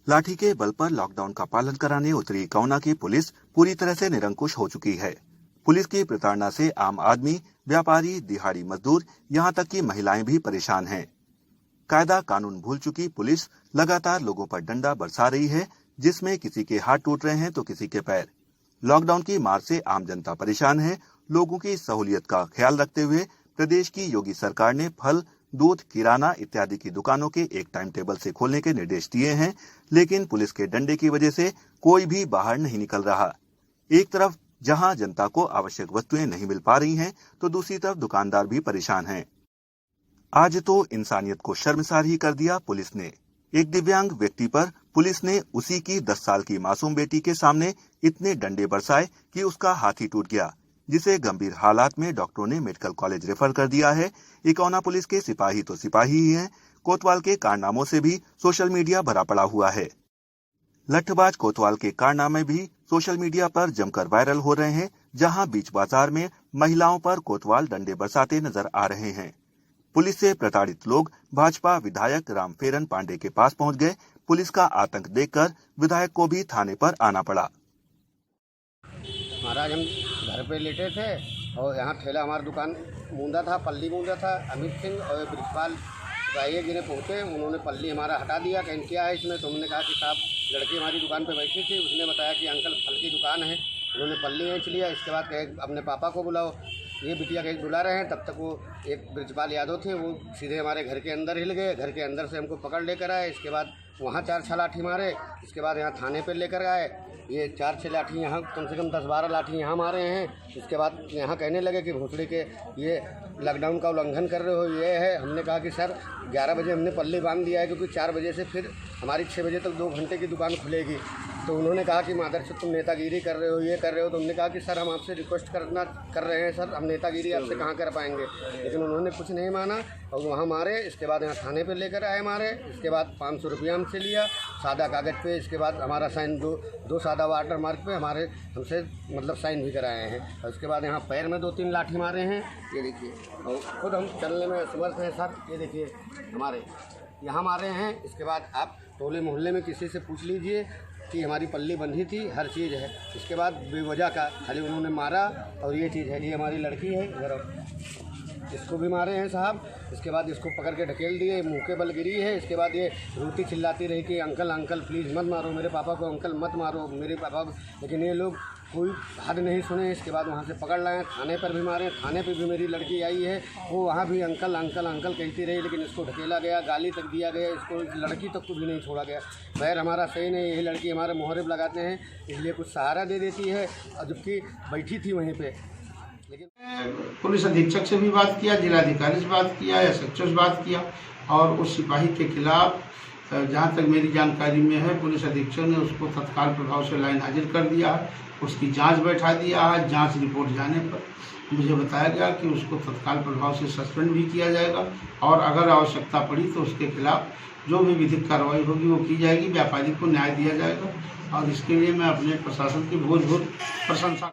लाठी के बल पर लॉकडाउन का पालन कराने उतरी इकौना की पुलिस पूरी तरह से निरंकुश हो चुकी है। पुलिस की प्रताड़ना से आम आदमी, व्यापारी, दिहाड़ी मजदूर, यहां तक कि महिलाएं भी परेशान हैं। कायदा कानून भूल चुकी पुलिस लगातार लोगों पर डंडा बरसा रही है, जिसमें किसी के हाथ टूट रहे हैं तो किसी के पैर। लॉकडाउन की मार से आम जनता परेशान है। लोगों की सहूलियत का ख्याल रखते हुए प्रदेश की योगी सरकार ने फल, दूध, किराना इत्यादि की दुकानों के एक टाइम टेबल से खोलने के निर्देश दिए हैं, लेकिन पुलिस के डंडे की वजह से कोई भी बाहर नहीं निकल रहा। एक तरफ जहां जनता को आवश्यक वस्तुएं नहीं मिल पा रही हैं, तो दूसरी तरफ दुकानदार भी परेशान हैं। आज तो इंसानियत को शर्मसार ही कर दिया पुलिस ने। एक दिव्यांग व्यक्ति पर पुलिस ने उसी की 10 साल की मासूम बेटी के सामने इतने डंडे बरसाए कि उसका हाथ ही टूट गया, जिसे गंभीर हालात में डॉक्टरों ने मेडिकल कॉलेज रेफर कर दिया है। इकौना पुलिस के सिपाही तो सिपाही ही हैं, कोतवाल के कारनामों से भी सोशल मीडिया भरा पड़ा हुआ है। लठबाज कोतवाल के कारनामे भी सोशल मीडिया पर जमकर वायरल हो रहे हैं, जहां बीच बाजार में महिलाओं पर कोतवाल डंडे बरसाते नजर आ रहे हैं। पुलिस से प्रताड़ित लोग भाजपा विधायक रामफेरन पांडे के पास पहुंच गए। पुलिस का आतंक देखकर विधायक को भी थाने पर आना पड़ा। महाराज, हम घर पे लेटे थे और यहाँ ठेला हमारी दुकान मूंदा था, पल्ली मूंदा था। अमित सिंह और ब्रिजपाल राइए गिने पहुँचे, उन्होंने पल्ली हमारा हटा दिया। कहीं क्या है इसमें? तो हमने कहा कि साहब, लड़की हमारी दुकान पे बैठी थी, उसने बताया कि अंकल फल की दुकान है। उन्होंने पल्ली खींच लिया। इसके बाद कहे अपने पापा को बुलाओ, ये बिटिया कहीं बुला रहे हैं। तब तक वो एक ब्रिजपाल यादव थे, वो सीधे हमारे घर के अंदर हिल गए। घर के अंदर से हमको पकड़ लेकर आए। इसके बाद वहाँ 4-6 लाठी मारे। इसके बाद यहाँ थाने पर लेकर आए। ये 4-6 लाठी यहाँ, कम से कम 10-12 लाठी यहाँ मारे हैं। इसके बाद यहाँ कहने लगे कि भोसड़ी के ये लॉकडाउन का उल्लंघन कर रहे हो, ये है। हमने कहा कि सर 11 बजे हमने पल्ली बांध दिया है, क्योंकि 4 बजे से फिर हमारी 6 बजे तक 2 घंटे की दुकान खुलेगी। तो उन्होंने कहा कि मादर से तुम नेतागिरी कर रहे हो, ये कर रहे हो। तो हमने कहा कि सर हम आपसे रिक्वेस्ट कर रहे हैं सर, हम नेतागिरी आपसे कहाँ कर पाएंगे। लेकिन उन्होंने कुछ नहीं माना और वहाँ मारे। इसके बाद यहाँ थाने पे लेकर आए मारे। इसके बाद 500 रुपया हमसे लिया सादा कागज़ पे। इसके बाद हमारा साइन दो सादा वाटर मार्क पे हमसे मतलब साइन भी कराए हैं। और उसके बाद यहाँ पैर में 2-3 लाठी मारे हैं, ये देखिए। और खुद हम चलने में असमर्थ हैं सर, ये देखिए हमारे यहाँ मारे हैं। इसके बाद आप टोले मोहल्ले में किसी से पूछ लीजिए कि हमारी पल्ली बंधी थी, हर चीज़ है। इसके बाद बेवजह का खाली उन्होंने मारा। और ये चीज़ है, ये हमारी लड़की है, इसको भी मारे हैं साहब। इसके बाद इसको पकड़ के ढकेल दिए, मुँह के बल गिरी है। इसके बाद ये रोटी चिल्लाती रही कि अंकल अंकल प्लीज़ मत मारो मेरे पापा को, अंकल मत मारो मेरे पापा को। लेकिन ये लोग कोई हद नहीं सुने। इसके बाद वहाँ से पकड़ लाए, थाने पर भी मारे। थाने पे भी मेरी लड़की आई है, वो वहाँ भी अंकल अंकल अंकल कहती रही, लेकिन इसको ढकेला गया, गाली तक दिया गया। इसको लड़की तक को भी नहीं छोड़ा गया। पैर हमारा सही नहीं, यही लड़की हमारे मुहर्रिब लगाते हैं, इसलिए कुछ सहारा दे देती है, और जबकि बैठी थी वहीं पर। लेकिन पुलिस अधीक्षक से भी बात किया, जिलाधिकारी से बात किया, SHO से बात किया, और उस सिपाही के खिलाफ जहाँ तक मेरी जानकारी में है, पुलिस अधीक्षक ने उसको तत्काल प्रभाव से लाइन हाजिर कर दिया है। उसकी जांच बैठा दिया है। जांच रिपोर्ट जाने पर मुझे बताया गया कि उसको तत्काल प्रभाव से सस्पेंड भी किया जाएगा, और अगर आवश्यकता पड़ी तो उसके खिलाफ जो भी विधिक कार्रवाई होगी वो की जाएगी। व्यापारी को न्याय दिया जाएगा, और इसके लिए मैं अपने प्रशासन की बहुत बहुत प्रशंसा